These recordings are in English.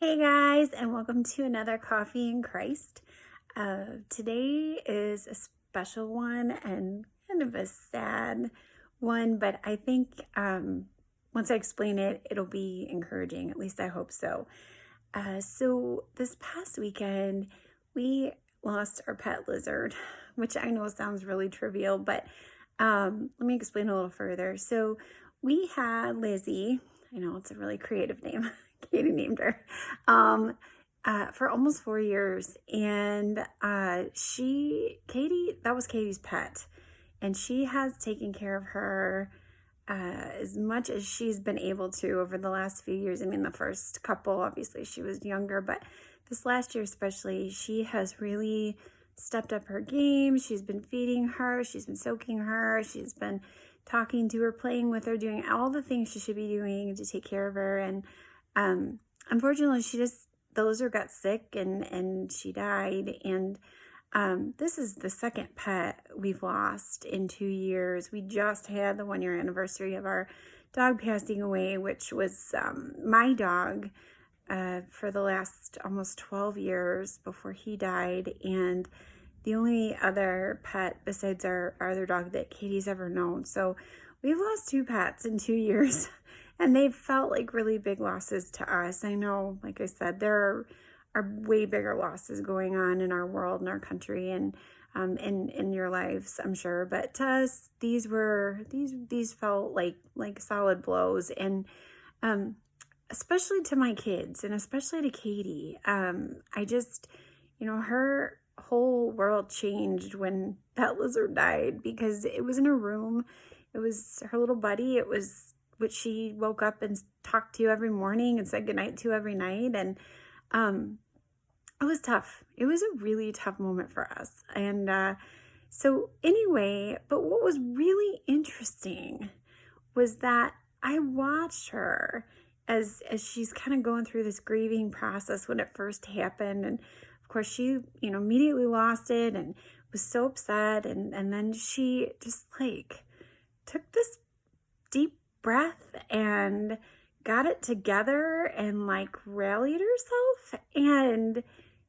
Hey guys, and welcome to another Coffee in Christ. Today is a special one and kind of a sad one, but I think once I explain it, it'll be encouraging. At least I hope so. So this past weekend, we lost our pet lizard, which I know sounds really trivial, but let me explain a little further. So we had Lizzie. I know it's a really creative name. Katie named her. For almost 4 years. And Katie, that was Katie's pet. And she has taken care of her as much as she's been able to over the last few years. I mean, the first couple, obviously, she was younger, but this last year especially, she has really stepped up her game. She's been feeding her, she's been soaking her, she's been talking to her, playing with her, doing all the things she should be doing to take care of her. And unfortunately, the lizard got sick and she died. And this is the second pet we've lost in 2 years. We just had the 1 year anniversary of our dog passing away, which was my dog for the last almost 12 years before he died. And the only other pet besides our other dog that Katie's ever known. So we've lost 2 pets in 2 years. And they've felt like really big losses to us. I know, like I said, there are way bigger losses going on in our world, in our country, and in your lives, I'm sure. But to us, these felt like solid blows, and especially to my kids, and especially to Katie. I just, her whole world changed when that lizard died, because it was in her room. It was her little buddy. It was what she woke up and talked to every morning and said goodnight to every night. And it was tough. It was a really tough moment for us. And so anyway, but what was really interesting was that I watched her as she's kind of going through this grieving process when it first happened. And of course she, immediately lost it and was so upset. And then she just took this deep breath and got it together and rallied herself, and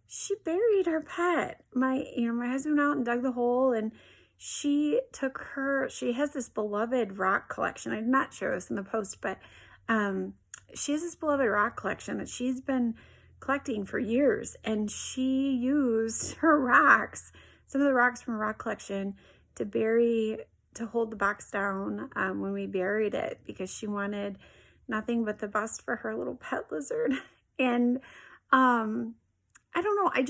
she buried her pet. My husband went out and dug the hole, and she has this beloved rock collection. I did not share this in the post, but she has this beloved rock collection that she's been collecting for years, and she used her rocks, some of the rocks from her rock collection, to hold the box down when we buried it, because she wanted nothing but the best for her little pet lizard. And I don't know, I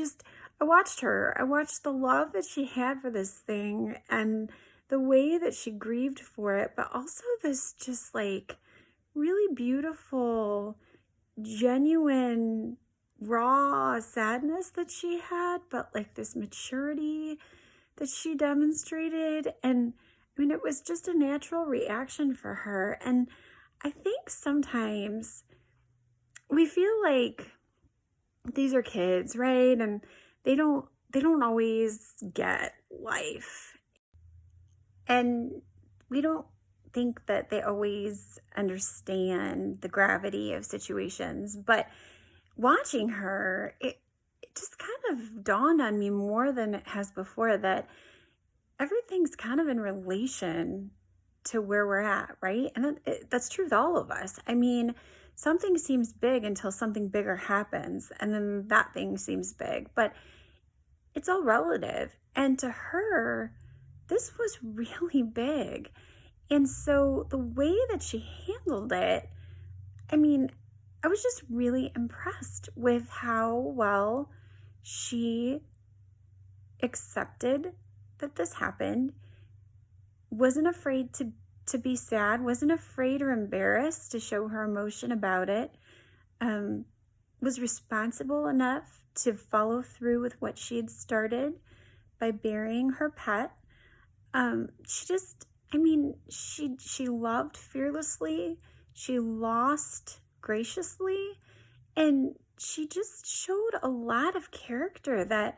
watched her. I watched the love that she had for this thing and the way that she grieved for it, but also this just really beautiful, genuine, raw sadness that she had, but this maturity that she demonstrated. And I mean, it was just a natural reaction for her. And I think sometimes we feel like these are kids, right? And they don't always get life. And we don't think that they always understand the gravity of situations. But watching her, it just kind of dawned on me more than it has before that everything's kind of in relation to where we're at, right? And that's true with all of us. I mean, something seems big until something bigger happens, and then that thing seems big, but it's all relative. And to her, this was really big. And so the way that she handled it, I mean, I was just really impressed with how well she accepted that this happened, wasn't afraid to be sad, wasn't afraid or embarrassed to show her emotion about it, was responsible enough to follow through with what she had started by burying her pet. She loved fearlessly, she lost graciously, and she just showed a lot of character that,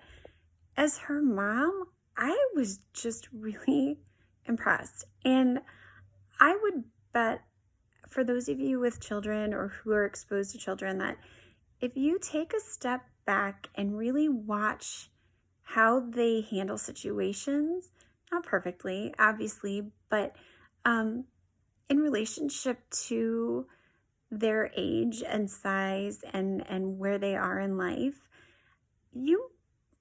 as her mom, I was just really impressed. And I would bet, for those of you with children or who are exposed to children, that if you take a step back and really watch how they handle situations, not perfectly, obviously, but in relationship to their age and size and where they are in life, you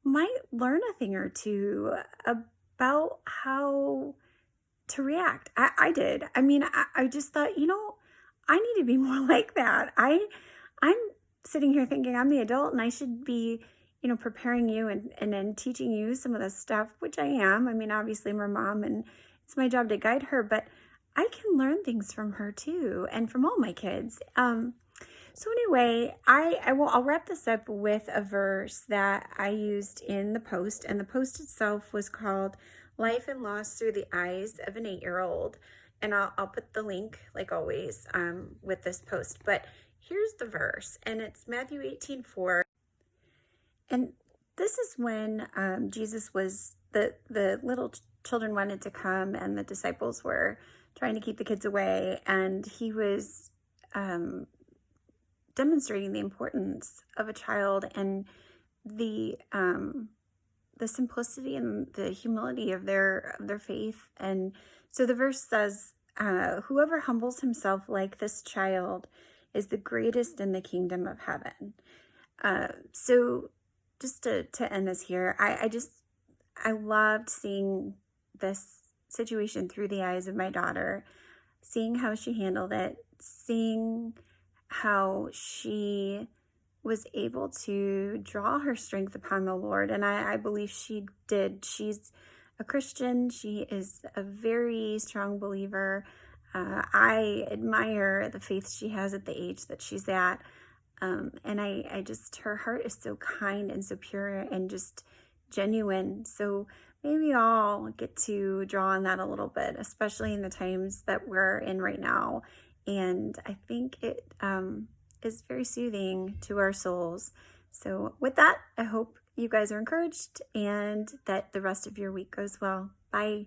might learn a thing or two about how to react. I did. I mean, I just thought, I need to be more like that. I'm sitting here thinking I'm the adult and I should be, preparing you and teaching you some of the stuff, which I am. I mean, obviously I'm her mom and it's my job to guide her, but I can learn things from her too and from all my kids. So anyway, I'll wrap this up with a verse that I used in the post, and the post itself was called "Life and Loss Through the Eyes of an 8-Year-Old," and I'll put the link, like always, with this post. But here's the verse, and it's Matthew 18:4, and this is when Jesus was the little children wanted to come, and the disciples were trying to keep the kids away, and he was demonstrating the importance of a child and the simplicity and the humility of their faith. And so the verse says, whoever humbles himself like this child is the greatest in the kingdom of heaven. So just to end this here, I loved seeing this situation through the eyes of my daughter, seeing how she handled it, seeing how she was able to draw her strength upon the Lord. And I believe she did. She's a Christian. She is a very strong believer. I admire the faith she has at the age that she's at. And I just, her heart is so kind and so pure and just genuine. So maybe all get to draw on that a little bit, especially in the times that we're in right now. And I think it is very soothing to our souls. So with that, I hope you guys are encouraged and that the rest of your week goes well. Bye.